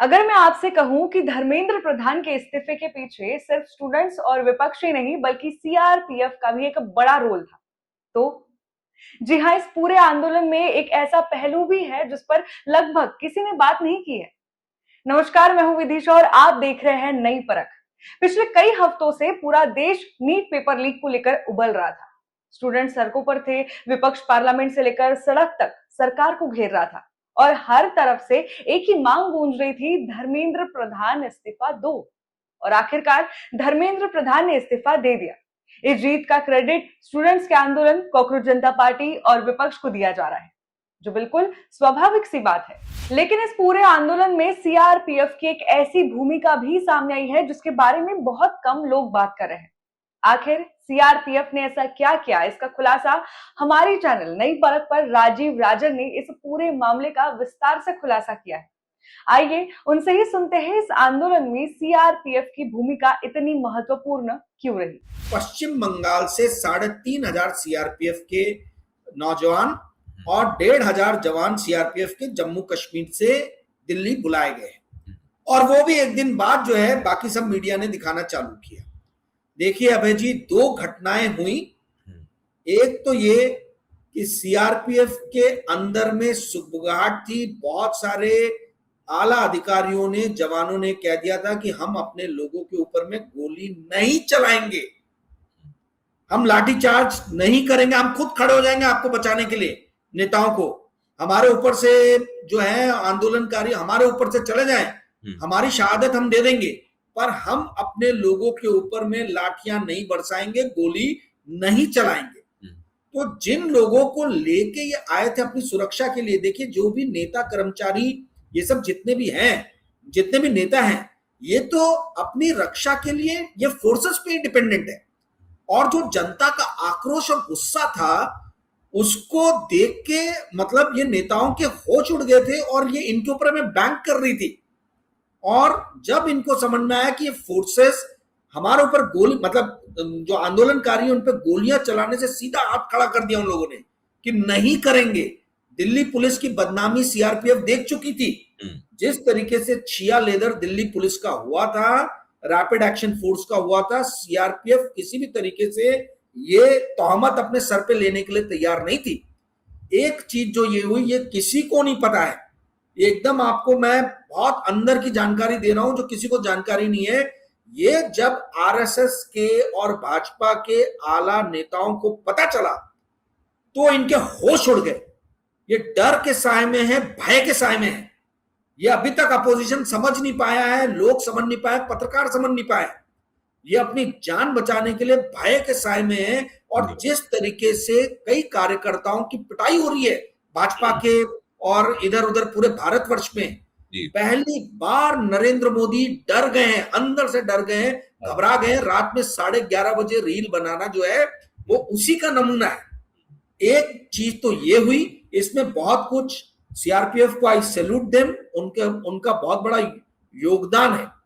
अगर मैं आपसे कहूं कि धर्मेंद्र प्रधान के इस्तीफे के पीछे सिर्फ स्टूडेंट्स और विपक्ष ही नहीं बल्कि सीआरपीएफ का भी एक बड़ा रोल था, तो जी हाँ, इस पूरे आंदोलन में एक ऐसा पहलू भी है जिस पर लगभग किसी ने बात नहीं की है। नमस्कार, मैं हूं विदिशा और आप देख रहे हैं नई परख। पिछले कई हफ्तों से पूरा देश नीट पेपर लीक को लेकर उबल रहा था। स्टूडेंट सड़कों पर थे, विपक्ष पार्लियामेंट से लेकर सड़क तक सरकार को घेर रहा था और हर तरफ से एक ही मांग गूंज रही थी, धर्मेंद्र प्रधान इस्तीफा दो। और आखिरकार धर्मेंद्र प्रधान ने इस्तीफा दे दिया। इस जीत का क्रेडिट स्टूडेंट्स के आंदोलन, कॉकरोच जनता पार्टी और विपक्ष को दिया जा रहा है, जो बिल्कुल स्वाभाविक सी बात है। लेकिन इस पूरे आंदोलन में सीआरपीएफ की एक ऐसी भूमिका भी सामने आई है जिसके बारे में बहुत कम लोग बात कर रहे हैं। आखिर सीआरपीएफ ने ऐसा क्या किया, इसका खुलासा हमारी चैनल नई परख पर राजीव राजन ने इस पूरे मामले का विस्तार से खुलासा किया है। आइए उनसे ही सुनते हैं इस आंदोलन में सीआरपीएफ की भूमिका इतनी महत्वपूर्ण क्यों रही। पश्चिम बंगाल से 3,500 सीआरपीएफ के नौजवान और 1,500 जवान सीआरपीएफ के जम्मू कश्मीर से दिल्ली बुलाए गए और वो भी एक दिन बाद जो है बाकी सब मीडिया ने दिखाना चालू किया। देखिए अभय जी, दो घटनाएं हुई। एक तो ये कि सीआरपीएफ के अंदर में सुगबुगाहट थी। बहुत सारे आला अधिकारियों ने, जवानों ने कह दिया था कि हम अपने लोगों के ऊपर में गोली नहीं चलाएंगे, हम लाठीचार्ज नहीं करेंगे, हम खुद खड़े हो जाएंगे आपको बचाने के लिए। नेताओं को हमारे ऊपर से जो है आंदोलनकारी हमारे ऊपर से चले जाएं, हमारी शहादत हम दे देंगे, पर हम अपने लोगों के ऊपर में लाठियां नहीं बरसाएंगे, गोली नहीं चलाएंगे। तो जिन लोगों को लेके ये आए थे अपनी सुरक्षा के लिए, देखिए जो भी नेता कर्मचारी ये सब जितने भी हैं, जितने भी नेता हैं, ये तो अपनी रक्षा के लिए ये फोर्सेस पे डिपेंडेंट है। और जो जनता का आक्रोश और गुस्सा था उसको देख के मतलब ये नेताओं के होश उड़ गए थे और ये इनके ऊपर में बैंक कर रही थी। और जब इनको समझ में आया कि ये फोर्सेस हमारे ऊपर गोली मतलब जो आंदोलनकारी उन पर गोलियां चलाने से सीधा हाथ खड़ा कर दिया उन लोगों ने कि नहीं करेंगे। दिल्ली पुलिस की बदनामी सीआरपीएफ देख चुकी थी। जिस तरीके से छिया लेदर दिल्ली पुलिस का हुआ था, रैपिड एक्शन फोर्स का हुआ था, सीआरपीएफ किसी भी तरीके से ये तोहमत अपने सर पे लेने के लिए तैयार नहीं थी। एक चीज जो ये हुई, ये किसी को नहीं पता है, एकदम आपको मैं बहुत अंदर की जानकारी दे रहा हूं जो किसी को जानकारी नहीं है। ये जब आरएसएस के और भाजपा के आला नेताओं को पता चला तो इनके होश उड़ गए। ये डर के साए में है, भय के साए में है। ये अभी तक अपोजिशन समझ नहीं पाया है, लोग समझ नहीं पाए, पत्रकार समझ नहीं पाए। ये अपनी जान बचाने के लिए भय के साए में है। और जिस तरीके से कई कार्यकर्ताओं की पिटाई हो रही है भाजपा के और इधर उधर पूरे भारतवर्ष में, पहली बार नरेंद्र मोदी डर गए हैं, अंदर से डर गए हैं, घबरा गए हैं। रात में 11:30 बजे रील बनाना जो है वो उसी का नमूना है। एक चीज तो ये हुई, इसमें बहुत कुछ सीआरपीएफ को आई सैल्यूट देम, उनका बहुत बड़ा योगदान है।